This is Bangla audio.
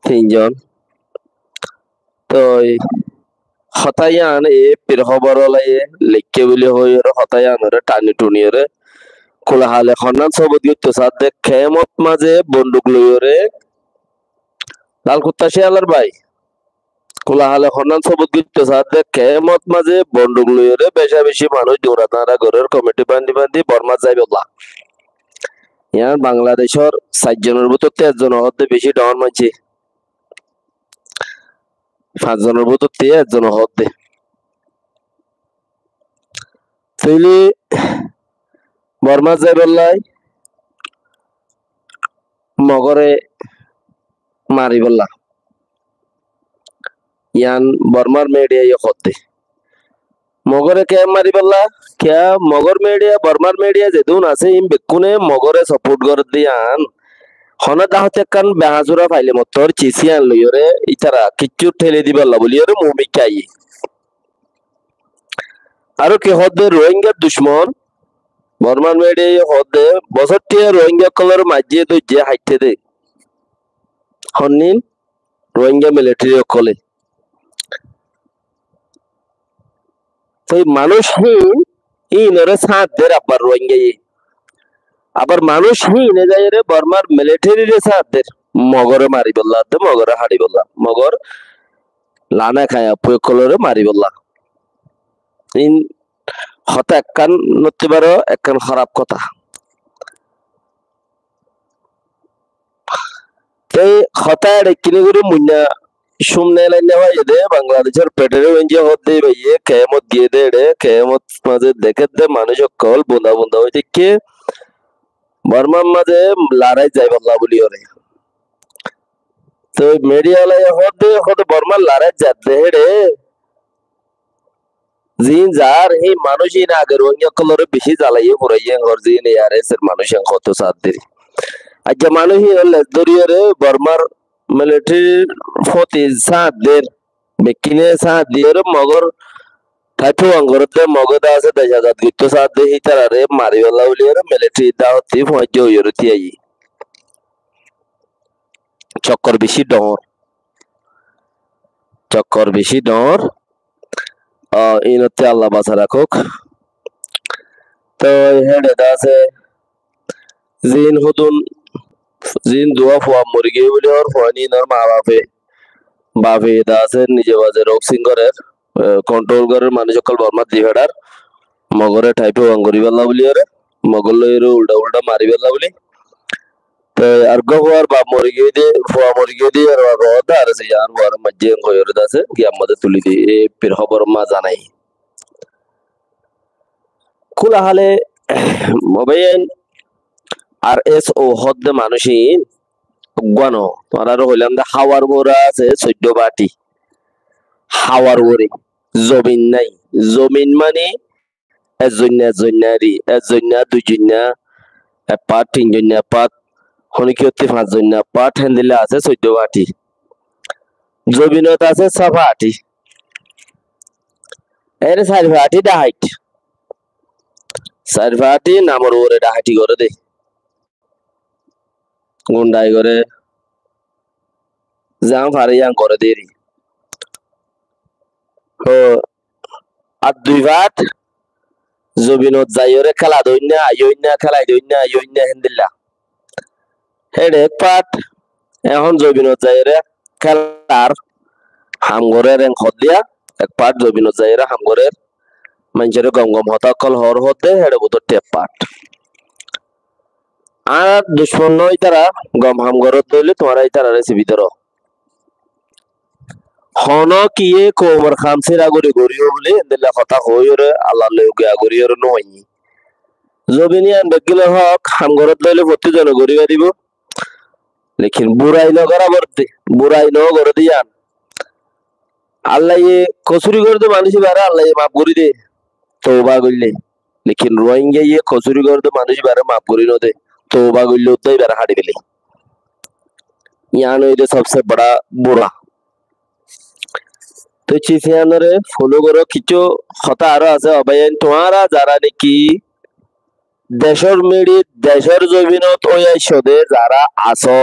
তিনজন তো হতায়ান এ পীর খবরলায়ে লিখকে বলে হই হতায়ান টানি টুনিয়রে কোলাহালে খন্নান সবত গিয়ে সাথে খেমত মাঝে বন্দুক লইরে লাল কুত্তা শিয়ালার ভাই কোলাহালে খন্নান সবত গিয়ে সাথে খেমত মাঝে বন্দুক লইরে বেশা বেশি মানুষ দৌড়াতারা ঘরের কমিটি বান্ধি বান্ধি বর্মা যাইবে বলা ইয়ার বাংলাদেশের ৬০ জনের ভিতর ১৩ জন হতে বেশি ডন মানছে ৫ জনের ভিতর ১৩ জন হতে তৈলি বর্মা যাই বললাই মগরে মারি বললা ইয়ান বর্মার মেডিয়া হতে মগরে কে মারি বললা কে মগর মেডিয়া বর্মার মেডিয়া যেদুন আছে ইম বেকুনে মগরে সাপোর্ট করে দিয়ান হনা দাহতে কান বেহাজুরা ফাইলে মতর চিসিয়ান লইরে ইতারা কিচ্ছু ঠেলে দিবল্লা বলিরে মুমিকাই আর কে হদে রোহিঙ্গা দুশ্মন বর্মান মেডিয়া হদে বছরটিয়া রোহিঙ্গা কলর মাঝিয়ে তো যে হাইতে দে হন্নিন রোহিঙ্গা মিলিটারি কলে তো মানুষহীন ইনরে সাথ দের আবার রোহিঙ্গা আবার মানুষহীন যাই রে বর্মার মিলিটারি রে সাথ দের মগরে মারি বললা দে মগরে হাড়ি বললা মগর লানা খায়া পুয় কলরে মারি বললা ইন হতা একখান নতি পারো একখান খারাপ কথা এই হতা কিনে করে মুন্না শুমনে লাইনে ভাই দে বাংলাদেশের পেটের ওঞ্জে হতে ভাইয়ে কেমত গিয়ে দে রে কেমত মাঝে দেখে দে মানুষ কল বুন্দা বুন্দা হইতে কে বর্মার মাঝে লড়াই যাই বললা বলি ওরে তো মিডিয়া লাই হতে বর্মার লড়াই যাতে রে জিন যার এই মানুষই না আগে রোহিঙ্গা কলরে বেশি জ্বালাইয়ে পুরাইয়ে ঘর জিন ইয়ারেসের মানুষ কত সাথ দেরি আচ্ছা মানুষই দরিয়ে রে বর্মার মিলিটারির ফতি সাথ দের বেকিনে সাথ দিয়ে মগর ঠাঠু অঙ্গরতে মগদা আছে ১০,০০০ গিত্ত সাথ দে হিতারা রে মারিওয়ালা বলিয়ে মিলিটারি দাওতি ফজ হইরতি আই চক্কর বেশি ডর ইনতে আল্লাহ বাঁচা রাখুক তো হেডে আছে জিন হুদুন জিন দুয়া ফুয়া মরি গিয়ে বলে ওর ফুয়ানি নর মা বাপে দা আছে নিজে বাজে রোগ সিংহরের কন্ট্রোল করার মানুষ সকল বর্মা দিভেডার মগরে টাইপে অঙ্গরি বেলা বলি ওরে মগল লইরে উল্টা মারি বেলা বলি তো আর গহর বাপ মরি গিয়ে দিয়ে ফুয়া মরি গিয়ে দিয়ে আর রদ আর আছে আর বড় মজ্জে কইরে দাছে কি আমাদের তুলি দি এ পীর খবর মা জানাই কুলা হালে মোবাইল আর এস ও হদ মানুষিন গানো তোরারও হইলাম দা হাওয়ার মোরা আছে ১৪ বাটি হাওয়ার ওরে জমিন নাই জমিন মানে এজন্যারি এজন্যা দুইজন্যা পাট তিনজন্যা পাট হনিকিয়তে ৫ জন্যা পাট হ্যান্ডেলে আছে ১৪ বাটি জমিনত আছে ৬ বাটি এর ৪ বাটি ডাহাইট ৪ বাটি নামর ওরে ডাহাইটি করে দে গুন্ডাই করে যাম ফারিয়াং করে দেরি ও আর ২ বাট জমিনত যাইরে খেলা দইনা আইনা খেলাই দইনা আইনা হেন্দিল্লা হেডে পাট এখন জমিনত যাইরে খেলার হামগরের খদিয়া এক পাট জমিনত যাইরে হামগরের মানুষের গম গম হতাকল হর হতে হেডে বুতর টেপ পাট আর দুশ্মন নয় তারা গম হামগরত দইলে তোমার তারা রেসিপি ধরো হন কিয়ে কোমর খামসির আগরি গরিও বলে দিল্লা কথা হইরে আল্লাহ লগে আগরিয়র নই জবিনিয়ান বেগিলে হক হামগরত দইলে প্রতি জন গরিবা দিব লেকিন বুড়াই নগরা বর্তে বুড়াই নগর দিয়ান আল্লাহ কসুরি করে দে মানুষ বারে আল্লাহ মাফ করি দে তওবা কইলে লেকিন রোহিঙ্গা কসুরি করে দে মানুষ বারে মাফ করি ন দে तौबा गुल्लो तो इधर हाड़ी गली यहाँ इधर सबसे बड़ा बुरा तो चीज़ें अंदर फॉलो करो किचो खता आ रहा है अब ये तुम्हारा जारा ने की देशर मेरी देशर जो भी नो तो ये शोधे जारा आसो